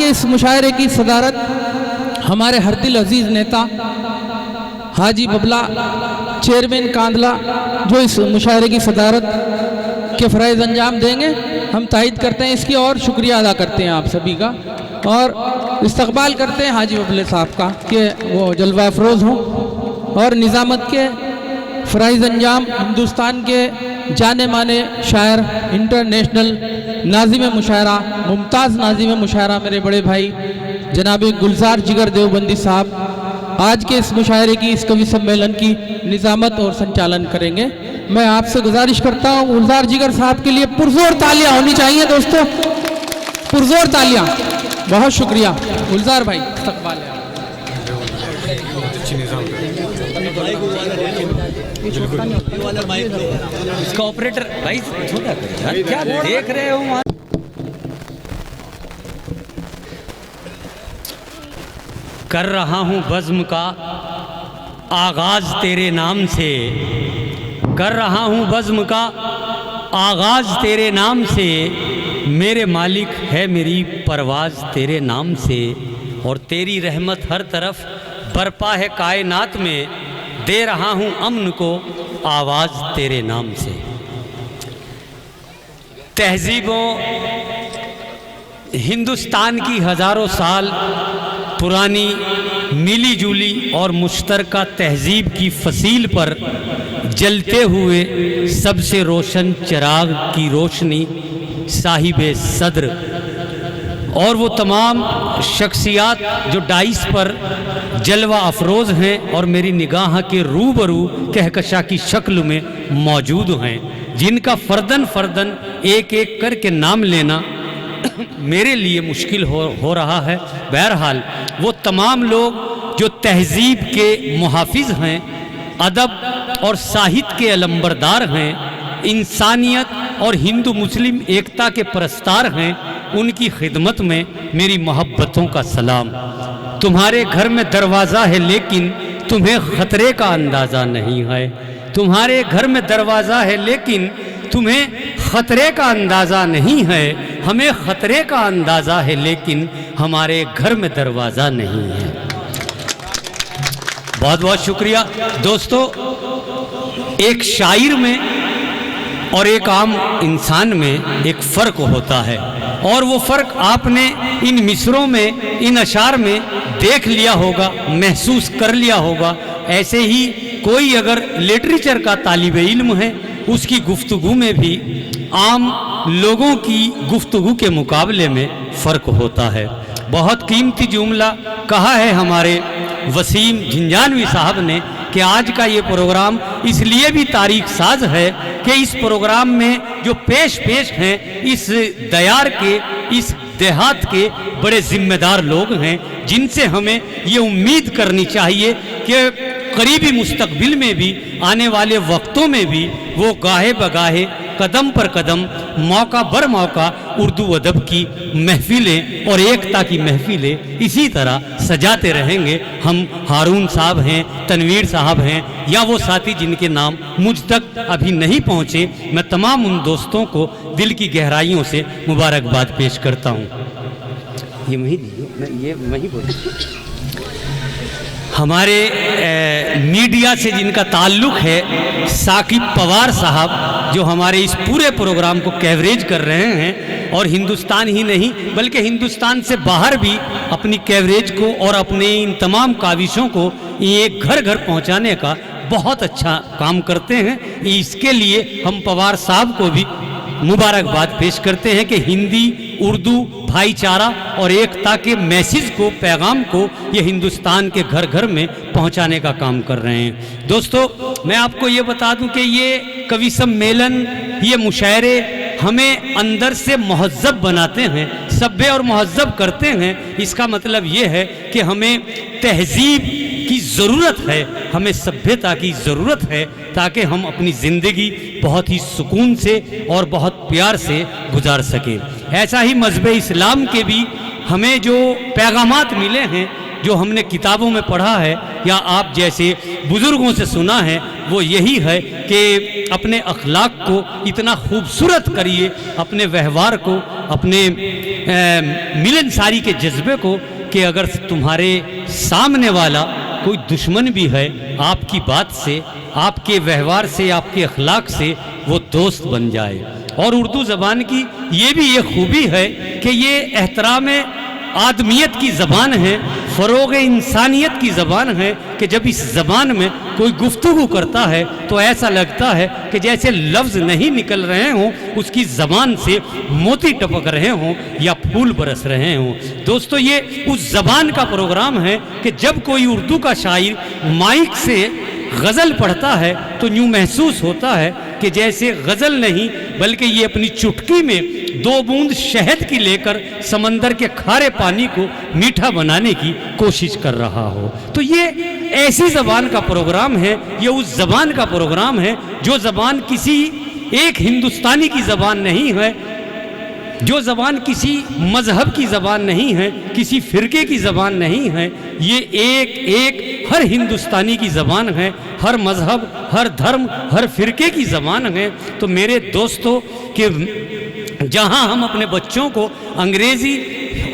کے اس مشاعرے کی صدارت ہمارے ہر دل عزیز نیتا حاجی ببلا چیئرمین کاندلا جو اس مشاعرے کی صدارت کے فرائض انجام دیں گے، ہم تائید کرتے ہیں اس کی اور شکریہ ادا کرتے ہیں آپ سبھی کا، اور استقبال کرتے ہیں حاجی ببلے صاحب کا کہ وہ جلوہ افروز ہوں اور نظامت کے فرائض انجام ہندوستان کے جانے مانے شاعر، انٹرنیشنل ناظم مشاعرہ، ممتاز ناظم مشاعرہ میرے بڑے بھائی جناب گلزار جگر دیوبندی صاحب آج کے اس مشاعرے کی، اس کوی سمیلن کی نظامت اور سنچالن کریں گے۔ میں آپ سے گزارش کرتا ہوں گلزار جگر صاحب کے لیے پرزور تالیاں ہونی چاہیے دوستو، پرزور تالیاں۔ بہت شکریہ گلزار بھائی، استقبال ہے۔ اس کا آپریٹر بھائی کیا دیکھ رہے ہو؟ کر رہا ہوں بزم کا آغاز تیرے نام سے، کر رہا ہوں بزم کا آغاز تیرے نام سے، میرے مالک ہے میری پرواز تیرے نام سے، اور تیری رحمت ہر طرف برپا ہے کائنات میں، دے رہا ہوں امن کو آواز تیرے نام سے۔ تہذیبوں ہندوستان کی ہزاروں سال پرانی ملی جلی اور مشترکہ تہذیب کی فصیل پر جلتے ہوئے سب سے روشن چراغ کی روشنی صاحب صدر اور وہ تمام شخصیات جو ڈائس پر جلوہ افروز ہیں اور میری نگاہ کے روبرو کہکشاں کی شکل میں موجود ہیں، جن کا فردن فردن ایک ایک کر کے نام لینا میرے لیے مشکل ہو رہا ہے۔ بہرحال وہ تمام لوگ جو تہذیب کے محافظ ہیں، ادب اور ساہت کے علمبردار ہیں، انسانیت اور ہندو مسلم ایکتا کے پرستار ہیں، ان کی خدمت میں میری محبتوں کا سلام۔ تمہارے گھر میں دروازہ ہے لیکن تمہیں خطرے کا اندازہ نہیں ہے، تمہارے گھر میں دروازہ ہے لیکن تمہیں خطرے کا اندازہ نہیں ہے، ہمیں خطرے کا اندازہ ہے لیکن ہمارے گھر میں دروازہ نہیں ہے۔ بہت بہت شکریہ دوستو۔ ایک شاعر میں اور ایک عام انسان میں ایک فرق ہوتا ہے، اور وہ فرق آپ نے ان مصروں میں، ان اشعار میں دیکھ لیا ہوگا، محسوس کر لیا ہوگا۔ ایسے ہی کوئی اگر لٹریچر کا طالب علم ہے، اس کی گفتگو میں بھی عام لوگوں کی گفتگو کے مقابلے میں فرق ہوتا ہے۔ بہت قیمتی جملہ کہا ہے ہمارے وسیم جھنجھانوی صاحب نے کہ آج کا یہ پروگرام اس لیے بھی تاریخ ساز ہے کہ اس پروگرام میں جو پیش ہیں اس دیار کے، اس دیہات کے بڑے ذمہ دار لوگ ہیں، جن سے ہمیں یہ امید کرنی چاہیے کہ قریبی مستقبل میں بھی، آنے والے وقتوں میں بھی وہ گاہے بگاہے، قدم پر قدم، موقع بر موقع اردو ادب کی محفلیں اور ایکتا کی محفلیں اسی طرح سجاتے رہیں گے۔ ہم ہارون صاحب ہیں، تنویر صاحب ہیں، یا وہ ساتھی جن کے نام مجھ تک ابھی نہیں پہنچے، میں تمام ان دوستوں کو دل کی گہرائیوں سے مبارکباد پیش کرتا ہوں۔ یہ وہی بولوں۔ ہمارے میڈیا سے جن کا تعلق ہے، ثاقب پوار صاحب، جو ہمارے اس پورے پروگرام کو کوریج کر رہے ہیں، اور ہندوستان ہی نہیں بلکہ ہندوستان سے باہر بھی اپنی کوریج کو اور اپنے ان تمام کاوشوں کو ایک گھر گھر پہنچانے کا بہت اچھا کام کرتے ہیں۔ اس کے لیے ہم پوار صاحب کو بھی مبارکباد پیش کرتے ہیں کہ ہندی، اردو، بھائی چارہ اور ایکتا کے میسیج کو، پیغام کو یہ ہندوستان کے گھر گھر میں پہنچانے کا کام کر رہے ہیں۔ دوستو میں آپ کو یہ بتا دوں کہ یہ کوی سمیلن، یہ مشاعرے ہمیں اندر سے مہذب بناتے ہیں، سبھے اور مہذب کرتے ہیں۔ اس کا مطلب یہ ہے کہ ہمیں تہذیب کی ضرورت ہے، ہمیں سبھیتا کی ضرورت ہے، تاکہ ہم اپنی زندگی بہت ہی سکون سے اور بہت پیار سے گزار سکیں۔ ایسا ہی مذہب اسلام کے بھی ہمیں جو پیغامات ملے ہیں، جو ہم نے کتابوں میں پڑھا ہے یا آپ جیسے بزرگوں سے سنا ہے، وہ یہی ہے کہ اپنے اخلاق کو اتنا خوبصورت کریے، اپنے ویوہار کو، اپنے ملنساری کے جذبے کو کہ اگر تمہارے سامنے والا کوئی دشمن بھی ہے، آپ کی بات سے، آپ کے ویوہار سے، آپ کے اخلاق سے وہ دوست بن جائے۔ اور اردو زبان کی یہ بھی ایک خوبی ہے کہ یہ احترام آدمیت کی زبان ہے، فروغ انسانیت کی زبان ہے، کہ جب اس زبان میں کوئی گفتگو کرتا ہے تو ایسا لگتا ہے کہ جیسے لفظ نہیں نکل رہے ہوں، اس کی زبان سے موتی ٹپک رہے ہوں یا پھول برس رہے ہوں۔ دوستو، یہ اس زبان کا پروگرام ہے کہ جب کوئی اردو کا شاعر مائک سے غزل پڑھتا ہے تو یوں محسوس ہوتا ہے کہ جیسے غزل نہیں بلکہ یہ اپنی چٹکی میں 2 بوند شہد کی لے کر سمندر کے کھارے پانی کو میٹھا بنانے کی کوشش کر رہا ہو۔ تو یہ ایسی زبان کا پروگرام ہے، یہ اس زبان کا پروگرام ہے جو زبان کسی ایک ہندوستانی کی زبان نہیں ہے، جو زبان کسی مذہب کی زبان نہیں ہے، کسی فرقے کی زبان نہیں ہے، یہ ایک ہر ہندوستانی کی زبان ہے، ہر مذہب، ہر دھرم، ہر فرقے کی زبان ہے۔ تو میرے دوستو، کہ جہاں ہم اپنے بچوں کو انگریزی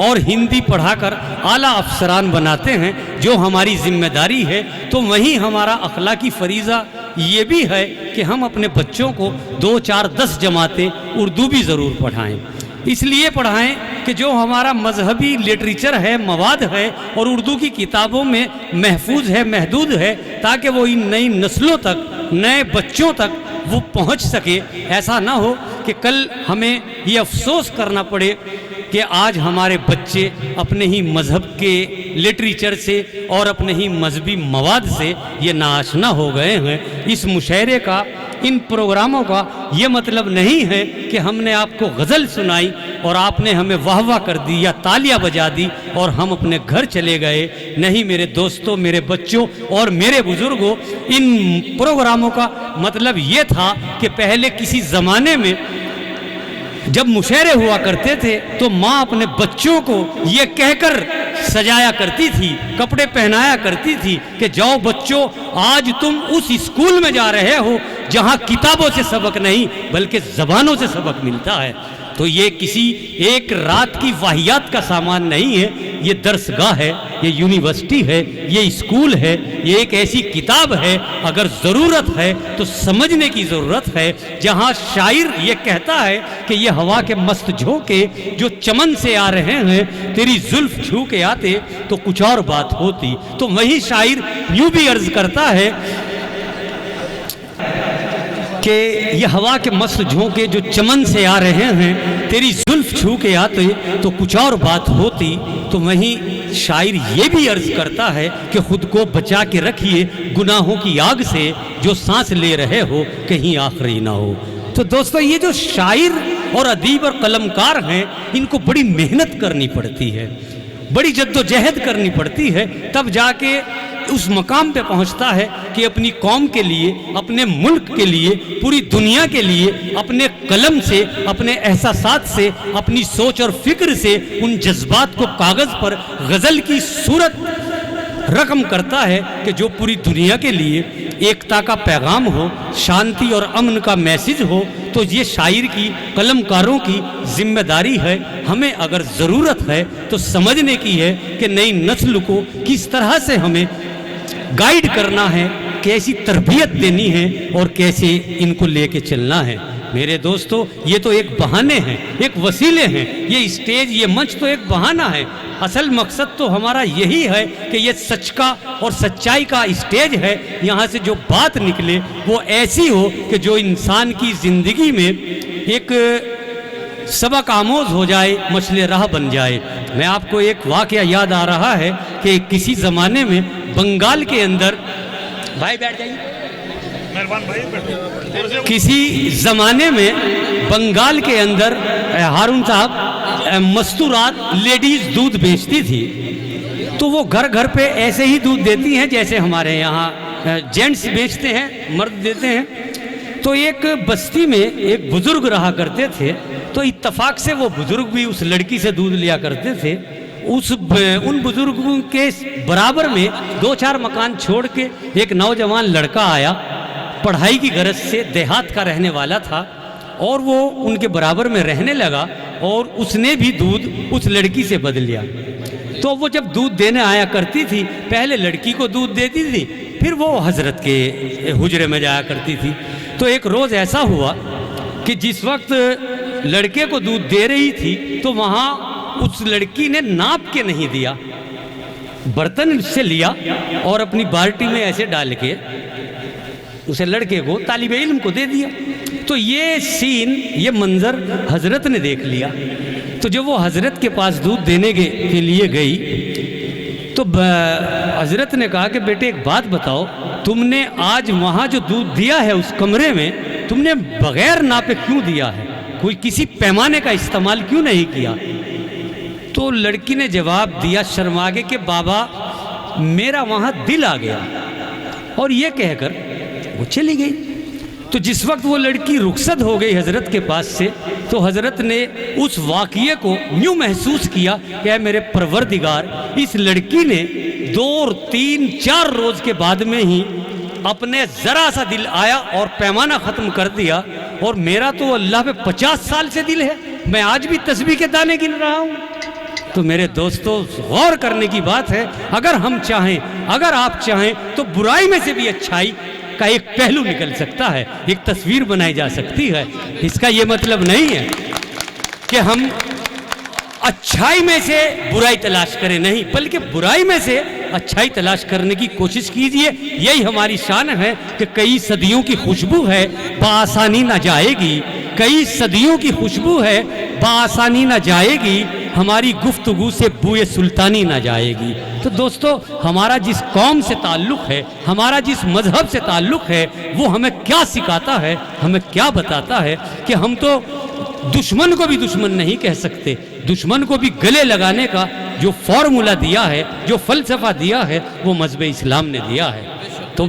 اور ہندی پڑھا کر اعلیٰ افسران بناتے ہیں، جو ہماری ذمہ داری ہے، تو وہیں ہمارا اخلاقی فریضہ یہ بھی ہے کہ ہم اپنے بچوں کو 2 4 10 جماعتیں اردو بھی ضرور پڑھائیں۔ اس لیے پڑھائیں کہ جو ہمارا مذہبی لٹریچر ہے، مواد ہے، اور اردو کی کتابوں میں محفوظ ہے، محدود ہے، تاکہ وہ ان نئی نسلوں تک، نئے بچوں تک وہ پہنچ سکے۔ ایسا نہ ہو کہ کل ہمیں یہ افسوس کرنا پڑے کہ آج ہمارے بچے اپنے ہی مذہب کے لٹریچر سے اور اپنے ہی مذہبی مواد سے یہ ناآشنا ہو گئے ہیں۔ اس مشاعرے کا، ان پروگراموں کا یہ مطلب نہیں ہے کہ ہم نے آپ کو غزل سنائی اور آپ نے ہمیں واہ واہ کر دی یا تالیاں بجا دی اور ہم اپنے گھر چلے گئے۔ نہیں میرے دوستوں، میرے بچوں اور میرے بزرگوں، ان پروگراموں کا مطلب یہ تھا کہ پہلے کسی زمانے میں جب مشاعرے ہوا کرتے تھے تو ماں اپنے بچوں کو یہ کہہ کر سجایا کرتی تھی، کپڑے پہنایا کرتی تھی کہ جاؤ بچوں، آج تم اس اسکول میں جا رہے ہو جہاں کتابوں سے سبق نہیں بلکہ زبانوں سے سبق ملتا ہے۔ تو یہ کسی ایک رات کی واہیات کا سامان نہیں ہے، یہ درس گاہ ہے، یہ یونیورسٹی ہے، یہ اسکول ہے، یہ ایک ایسی کتاب ہے، اگر ضرورت ہے تو سمجھنے کی ضرورت ہے۔ جہاں شاعر یہ کہتا ہے کہ یہ ہوا کے مست جھونکے جو چمن سے آ رہے ہیں، تیری زلف چھو کے آتے تو کچھ اور بات ہوتی، تو وہی شاعر یوں بھی عرض کرتا ہے کہ یہ ہوا کے مست جھونکے جو چمن سے آ رہے ہیں، تیری زلف چھو کے آتے تو کچھ اور بات ہوتی۔ تو وہیں شاعر یہ بھی عرض کرتا ہے کہ خود کو بچا کے رکھیے گناہوں کی آگ سے، جو سانس لے رہے ہو کہیں آخری نہ ہو۔ تو دوستو، یہ جو شاعر اور ادیب اور قلمکار ہیں، ان کو بڑی محنت کرنی پڑتی ہے، بڑی جد و جہد کرنی پڑتی ہے، تب جا کے اس مقام پہ پہنچتا ہے کہ اپنی قوم کے لیے، اپنے ملک کے لیے، پوری دنیا کے لیے اپنے قلم سے، اپنے احساسات سے، اپنی سوچ اور فکر سے ان جذبات کو کاغذ پر غزل کی صورت رقم کرتا ہے کہ جو پوری دنیا کے لیے ایکتا کا پیغام ہو، شانتی اور امن کا میسج ہو۔ تو یہ شاعر کی، قلمکاروں کی ذمہ داری ہے۔ ہمیں اگر ضرورت ہے تو سمجھنے کی ہے کہ نئی نسل کو کس طرح سے ہمیں گائیڈ کرنا ہے، کیسی تربیت دینی ہے اور کیسے ان کو لے کے چلنا ہے۔ میرے دوستو، یہ تو ایک بہانے ہیں، ایک وسیلے ہیں، یہ اسٹیج، یہ منچ تو ایک بہانہ ہے۔ اصل مقصد تو ہمارا یہی ہے کہ یہ سچ کا اور سچائی کا اسٹیج ہے، یہاں سے جو بات نکلے وہ ایسی ہو کہ جو انسان کی زندگی میں ایک سبق آموز ہو جائے، مشعل راہ بن جائے۔ میں آپ کو ایک واقعہ یاد آ رہا ہے کہ کسی زمانے میں بنگال کے اندر، بھائی بیٹھ جائیے، کسی زمانے میں بنگال کے اندر ہارون صاحب مستورات لیڈیز دودھ بیچتی تھی، تو وہ گھر گھر پہ ایسے ہی دودھ دیتی ہیں جیسے ہمارے یہاں جینٹس بیچتے ہیں، مرد دیتے ہیں۔ تو ایک بستی میں ایک بزرگ رہا کرتے تھے، تو اتفاق سے وہ بزرگ بھی اس لڑکی سے دودھ لیا کرتے تھے۔ ان بزرگوں کے برابر میں 2 4 مکان چھوڑ کے ایک نوجوان لڑکا آیا، پڑھائی کی غرض سے، دیہات کا رہنے والا تھا، اور وہ ان کے برابر میں رہنے لگا۔ اور اس نے بھی دودھ اس لڑکی سے بدل لیا. تو وہ جب دودھ دینے آیا کرتی تھی پہلے لڑکی کو دودھ دیتی تھی پھر وہ حضرت کے حجرے میں جایا کرتی تھی. تو ایک روز ایسا ہوا کہ جس وقت لڑکے کو دودھ دے رہی تھی تو وہاں اس لڑکی نے ناپ کے نہیں دیا, برتن سے لیا اور اپنی بالٹی میں ایسے ڈال کے اسے لڑکے کو طالب علم کو دے دیا. تو یہ سین یہ منظر حضرت نے دیکھ لیا. تو جب وہ حضرت کے پاس دودھ دینے کے لیے گئی تو حضرت نے کہا کہ بیٹے ایک بات بتاؤ, تم نے آج وہاں جو دودھ دیا ہے اس کمرے میں تم نے بغیر ناپے کیوں دیا ہے, کوئی کسی پیمانے کا استعمال کیوں نہیں کیا؟ تو لڑکی نے جواب دیا شرما کے کہ بابا میرا وہاں دل آ گیا, اور یہ کہہ کر وہ چلی گئی. تو جس وقت وہ لڑکی رخصت ہو گئی حضرت کے پاس سے تو حضرت نے اس واقعے کو یوں محسوس کیا کہ اے میرے پروردگار, اس لڑکی نے 2 3 4 روز کے بعد میں ہی اپنے ذرا سا دل آیا اور پیمانہ ختم کر دیا, اور میرا تو اللہ پہ 50 سال سے دل ہے, میں آج بھی تسبیح کے دانے گن رہا ہوں. تو میرے دوستو غور کرنے کی بات ہے, اگر ہم چاہیں, اگر آپ چاہیں تو برائی میں سے بھی اچھائی کا ایک پہلو نکل سکتا ہے, ایک تصویر بنائی جا سکتی ہے. اس کا یہ مطلب نہیں ہے کہ ہم اچھائی میں سے برائی تلاش کریں, نہیں, بلکہ برائی میں سے اچھائی تلاش کرنے کی کوشش کیجئے. یہی ہماری شان ہے کہ کئی صدیوں کی خوشبو ہے بآسانی نہ جائے گی, کئی صدیوں کی خوشبو ہے بآسانی نہ جائے گی, ہماری گفتگو سے بوئے سلطانی نہ جائے گی. تو دوستو ہمارا جس قوم سے تعلق ہے, ہمارا جس مذہب سے تعلق ہے, وہ ہمیں کیا سکھاتا ہے, ہمیں کیا بتاتا ہے کہ ہم تو دشمن کو بھی دشمن نہیں کہہ سکتے, دشمن کو بھی گلے لگانے کا جو فارمولہ دیا ہے, جو فلسفہ دیا ہے, وہ مذہب اسلام نے دیا ہے. تو